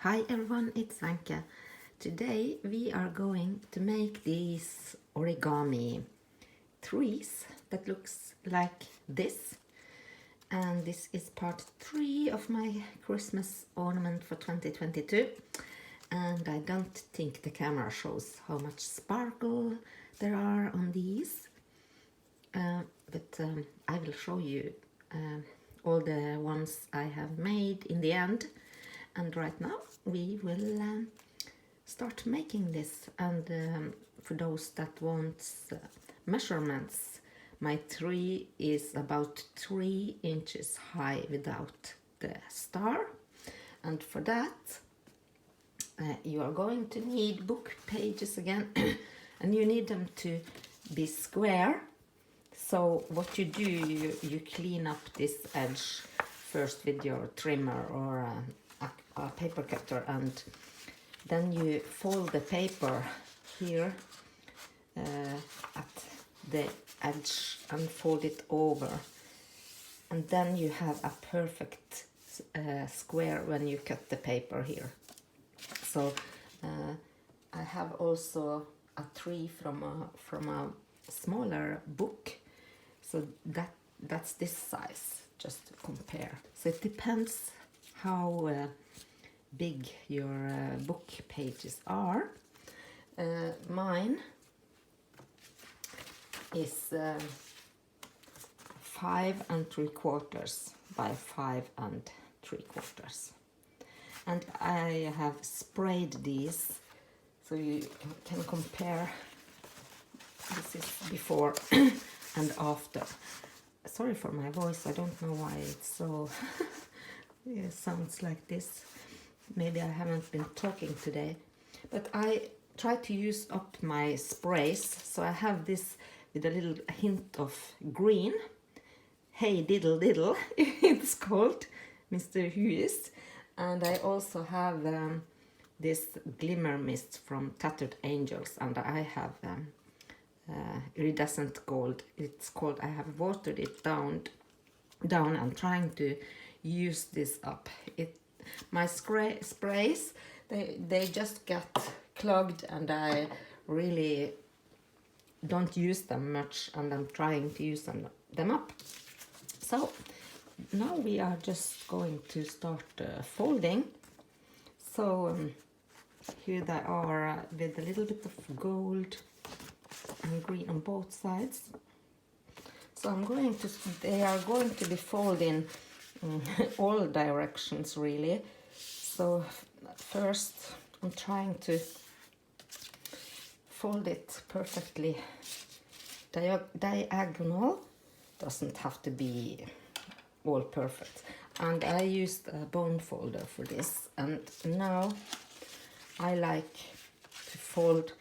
Hi everyone, it's Anke. Today we are going to make these origami trees that looks like this. And this is part 3 of my Christmas ornament for 2022. And I don't think the camera shows how much sparkle there are on these. But I will show you all the ones I have made in the end. And right now we will start making this. And for those that want measurements, my tree is about 3 inches high without the star. And for that you are going to need book pages again and you need them to be square. So what you do, you clean up this edge first with your trimmer or a paper cutter, and then you fold the paper here at the edge and fold it over, and then you have a perfect square when you cut the paper here. So I have also a tree from a smaller book, so that's this size, just to compare. So it depends how big your book pages are. Mine is 5 3/4 by 5 3/4, and I have sprayed these so you can compare. This is before and after. Sorry for my voice, I don't know why it's so it sounds like this. Maybe I haven't been talking today, but I try to use up my sprays. So I have this with a little hint of green. Hey diddle diddle, it's called Mr. Huis. And I also have this glimmer mist from Tattered Angels, and I have iridescent gold. It's called. I have watered it down. I'm trying to use this up. My sprays, they just get clogged, and I really don't use them much, and I'm trying to use them up. So now we are just going to start folding. So here they are with a little bit of gold and green on both sides. So they are going to be folded in all directions really. So first I'm trying to fold it perfectly diagonal. Doesn't have to be all perfect. And I used a bone folder for this, and now I like to fold.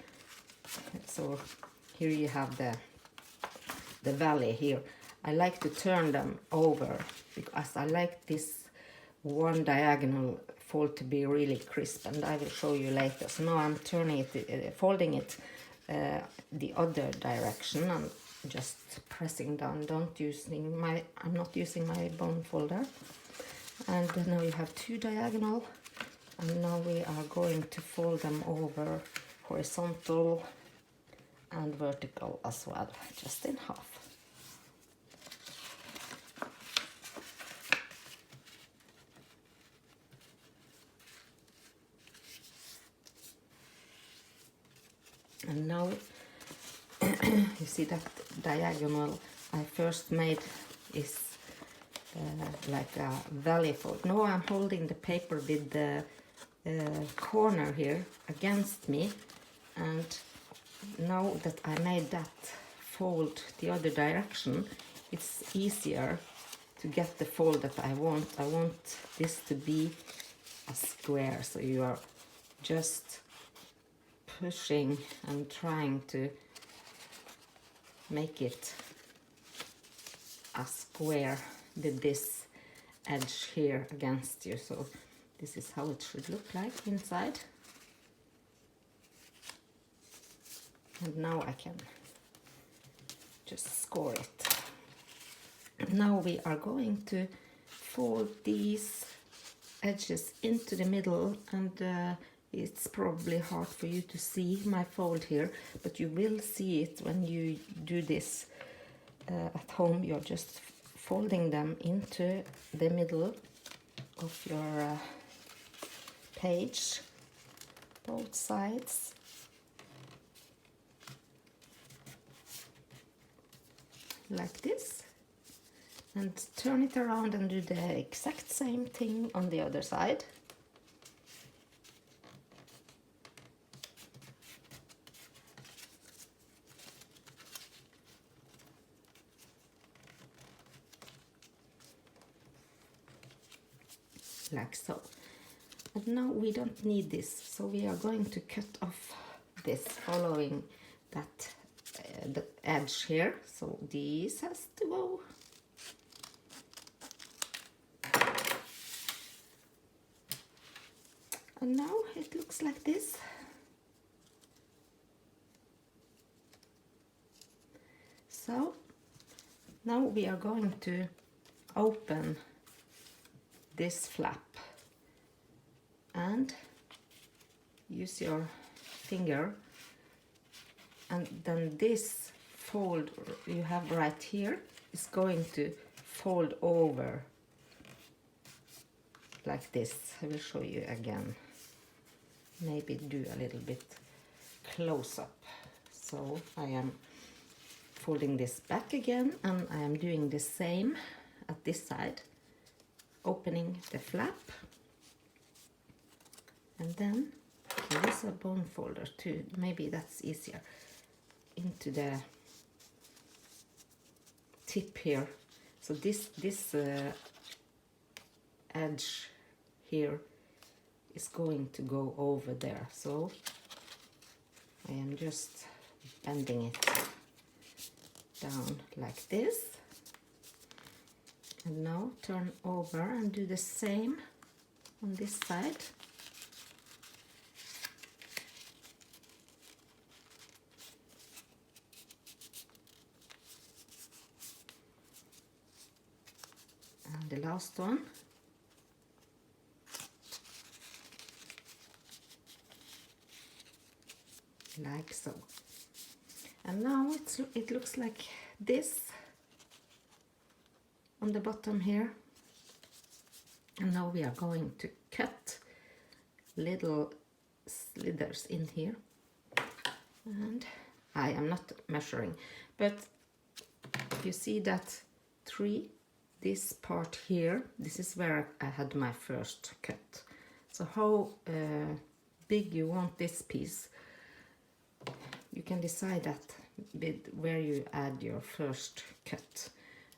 So here you have the valley here. I like to turn them over because I like this one diagonal fold to be really crisp, and I will show you later. So now I'm turning it, folding it the other direction and just pressing down. I'm not using my bone folder. And now you have 2 diagonal, and now we are going to fold them over horizontal and vertical as well, just in half. And now you see that diagonal I first made is like a valley fold. Now I'm holding the paper with the corner here against me, and now that I made that fold the other direction, it's easier to get the fold that I want. I want this to be a square, so you are just pushing and trying to make it a square with this edge here against you. So this is how it should look like inside. And now I can just score it. Now we are going to fold these edges into the middle, and it's probably hard for you to see my fold here, but you will see it when you do this at home. You're just folding them into the middle of your page, both sides. Like this, and turn it around and do the exact same thing on the other side. Like so. And now we don't need this, so we are going to cut off this following that the edge here. So this has to go. And now it looks like this. So now we are going to open this flap and use your finger, and then this fold you have right here is going to fold over like this. I will show you again, maybe do a little bit close up. So I am folding this back again, and I am doing the same at this side, opening the flap, and then use a bone folder too, maybe that's easier, into the tip here. So this edge here is going to go over there, so I am just bending it down like this. And now turn over and do the same on this side. And the last one. Like so. And now it looks like this on the bottom here. And now we are going to cut little slithers in here. And I am not measuring, but if you see that tree, this part here, this is where I had my first cut. So how big you want this piece, you can decide that with where you add your first cut,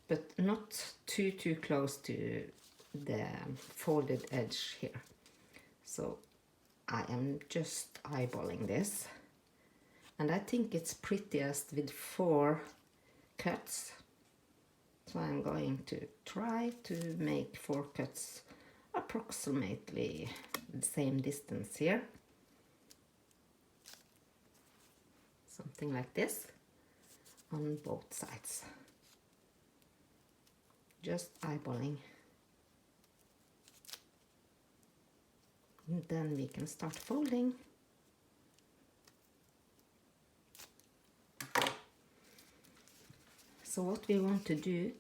but not too close to the folded edge here. So I am just eyeballing this, and I think it's prettiest with 4 cuts. So I'm going to try to make 4 cuts approximately the same distance here. Something like this on both sides. Just eyeballing. And then we can start folding. So what we want to do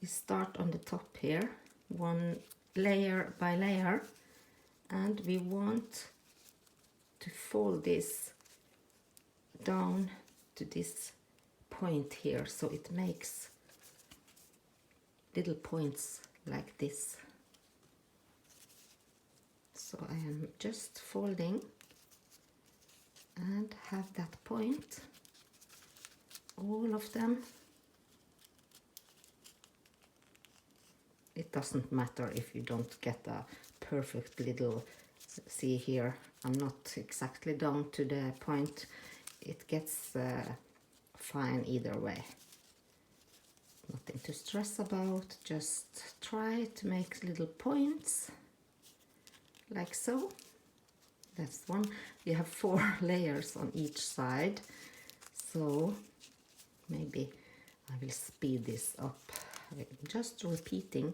is start on the top here, one layer by layer, and we want to fold this down to this point here, so it makes little points like this. So I am just folding and have that point, all of them. It doesn't matter if you don't get a perfect little, see here, I'm not exactly down to the point. It gets fine either way. Nothing to stress about, just try to make little points, like so. That's one. You have 4 layers on each side, so maybe I will speed this up. I'm just repeating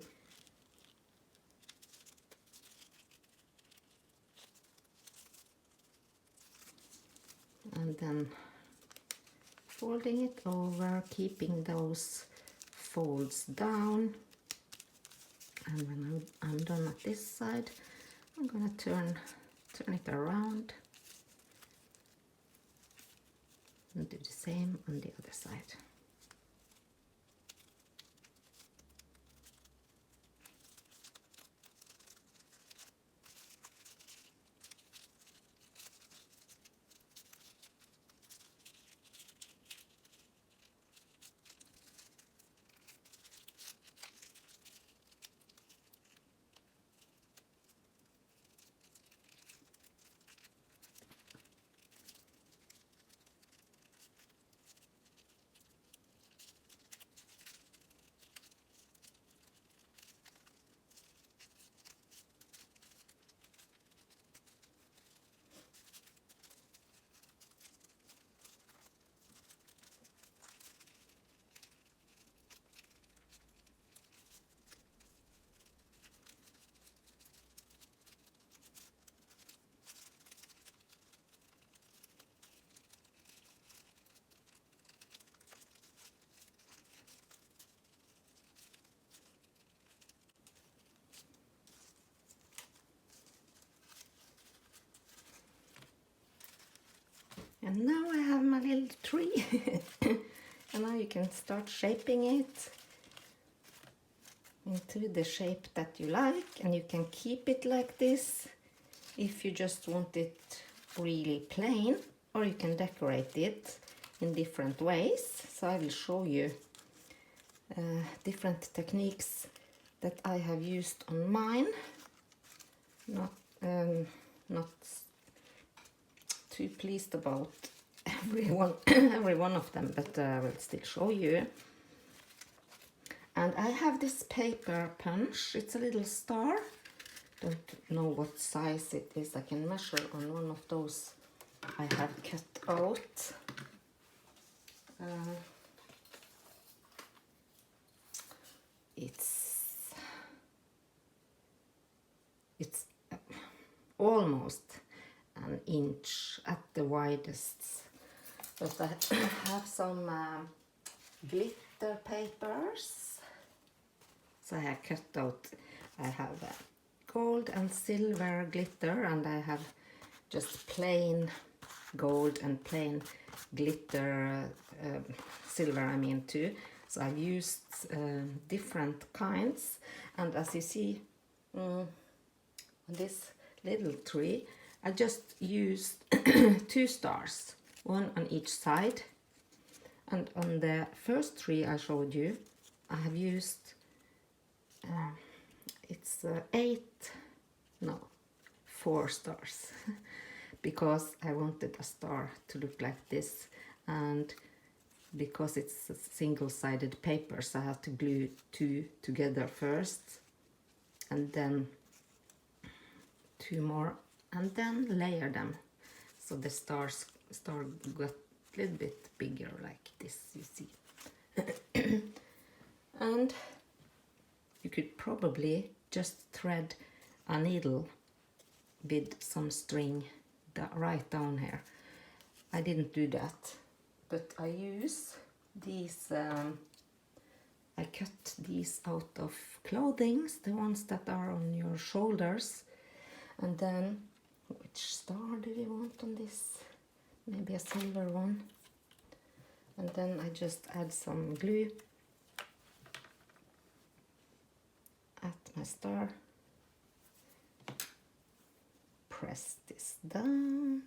and then folding it over, keeping those folds down. And when I'm done at this side, I'm gonna turn it around and do the same on the other side. And now I have my little tree. And now you can start shaping it into the shape that you like, and you can keep it like this if you just want it really plain, or you can decorate it in different ways. So I will show you different techniques that I have used on mine. Not too pleased about every one of them, but I will still show you. And I have this paper punch. It's a little star. Don't know what size it is. I can measure on one of those I have cut out. It's almost an inch at the widest. But I have some glitter papers. So I have cut out, I have gold and silver glitter, and I have just plain gold and plain glitter, silver I mean too. So I've used different kinds, and as you see on this little tree, I just used 2 stars, one on each side. And on the first tree I showed you, I have used it's 4 stars because I wanted a star to look like this, and because it's a single-sided paper, so I have to glue 2 together first, and then 2 more, and then layer them so the star got a little bit bigger like this, you see. And you could probably just thread a needle with some string right down here. I didn't do that, but I use these, I cut these out of clothing, the ones that are on your shoulders. And then, which star do we want on this? Maybe a silver one. And then I just add some glue at my star. Press this down.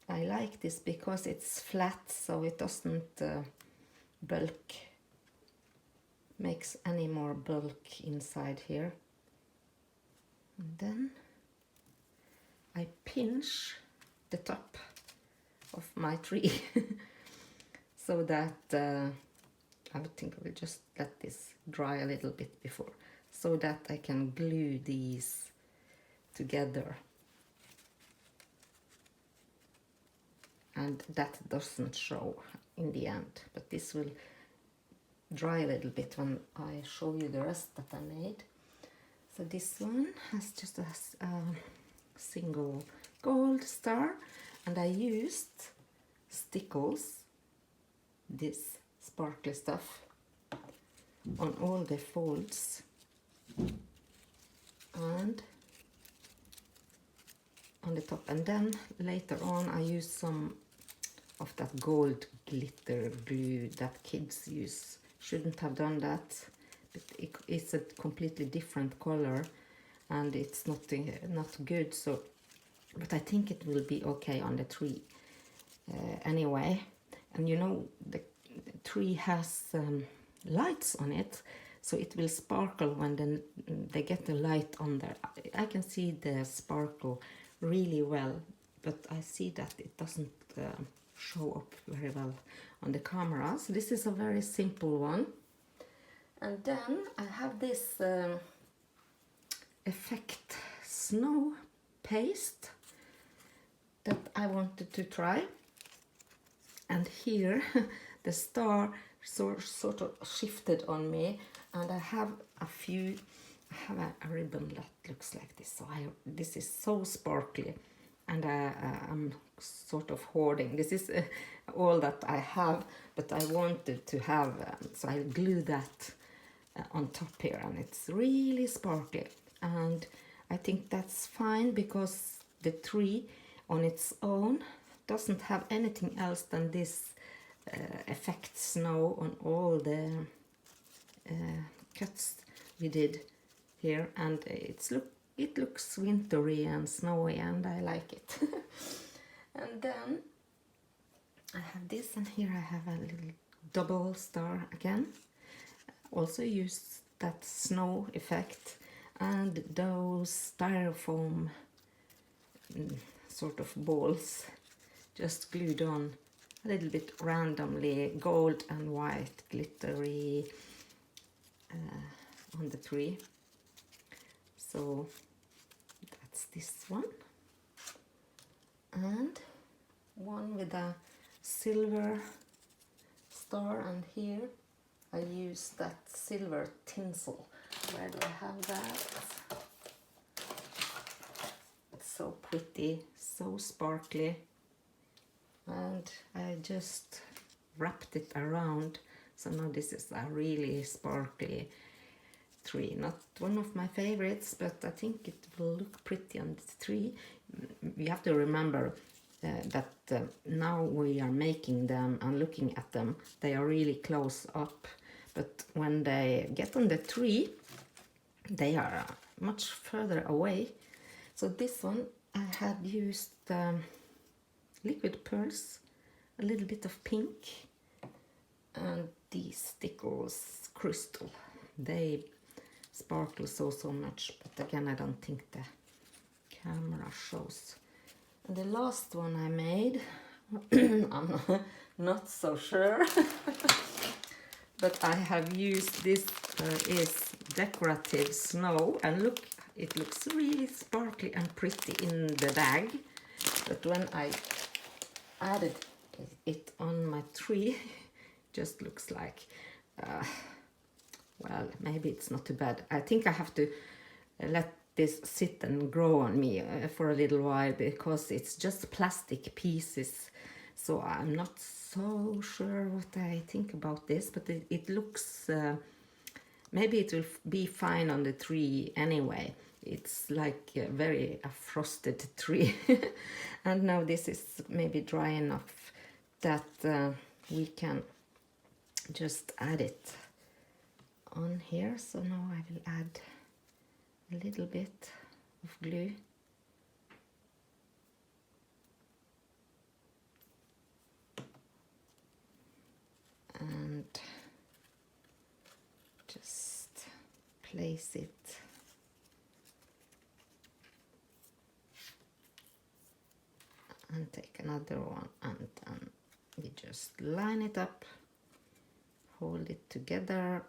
I like this because it's flat, so it doesn't makes any more bulk inside here. And then I pinch the top of my tree so that I would think I will just let this dry a little bit before, so that I can glue these together. And that doesn't show in the end, but this will dry a little bit when I show you the rest that I made. So this one has just a single gold star, and I used stickles, this sparkly stuff, on all the folds, and on the top, and then later on I used some of that gold glitter glue that kids use. Shouldn't have done that, but it's a completely different color and it's not good, so but I think it will be okay on the tree anyway. And you know, the tree has lights on it, so it will sparkle when they get the light on there. I can see the sparkle really well, but I see that it doesn't show up very well on the camera. So this is a very simple one. And then I have this effect snow paste that I wanted to try. And here the star sort of shifted on me, and I have a ribbon that looks like this. So this is so sparkly, and I'm sort of hoarding. This is all that I have, but I wanted to have, so I glue that on top here, and it's really sparkly. And I think that's fine because the tree on its own doesn't have anything else than this effect snow on all the cuts we did here, and it looks wintry and snowy, and I like it. And then I have this, and here I have a little double star again. Also use that snow effect and those styrofoam sort of balls just glued on a little bit randomly, gold and white glittery on the tree. So that's this one, and one with a silver star, and here I use that silver tinsel. Where do I have that? It's so pretty, so sparkly, and I just wrapped it around. So now this is a really sparkly tree. Not one of my favorites, but I think it will look pretty on the tree. You have to remember that now we are making them and looking at them, they are really close up, but when they get on the tree they are much further away. So this one I had used liquid pearls, a little bit of pink, and these stickles crystal. They sparkle so much, but again I don't think the camera shows. And the last one I made, I'm not so sure, but I have used this is decorative snow, and look, it looks really sparkly and pretty in the bag, but when I added it on my tree, just looks like well, maybe it's not too bad. I think I have to let this sit and grow on me for a little while, because it's just plastic pieces, so I'm not so sure what I think about this, but it looks maybe it will be fine on the tree anyway. It's like a frosted tree. And now this is maybe dry enough that we can just add it on here. So now I will add a little bit of glue. And just place it and take another one, and you just line it up, hold it together.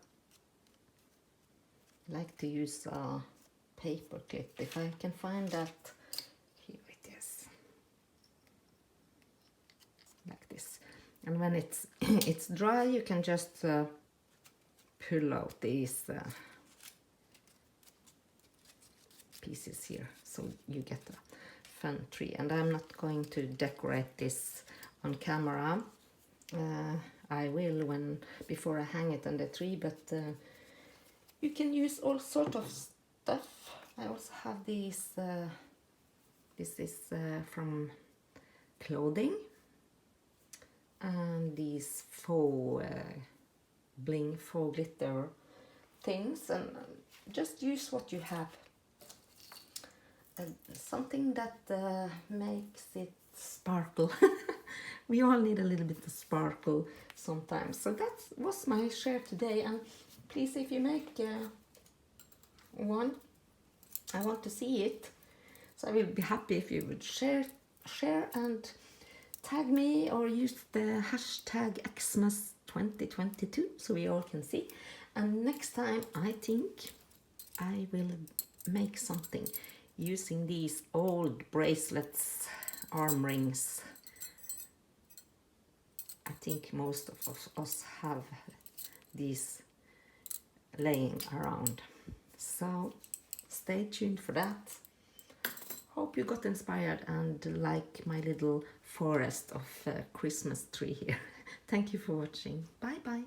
I like to use a paper clip if I can find that. Here it is, like this. And when it's it's dry, you can just pull out these pieces here, so you get a fun tree, and I'm not going to decorate this on camera. I will before I hang it on the tree, but you can use all sort of stuff. I also have these. This is from clothing, and these faux bling, faux glitter things, and just use what you have. Something that makes it sparkle. We all need a little bit of sparkle sometimes. So that was my share today, and please, if you make one, I want to see it. So I will be happy if you would share and tag me, or use the hashtag Xmas2022 so we all can see. And next time I think I will make something using these old bracelets, arm rings. I think most of us have these laying around. So stay tuned for that. Hope you got inspired and like my little forest of Christmas tree here. Thank you for watching. Bye bye.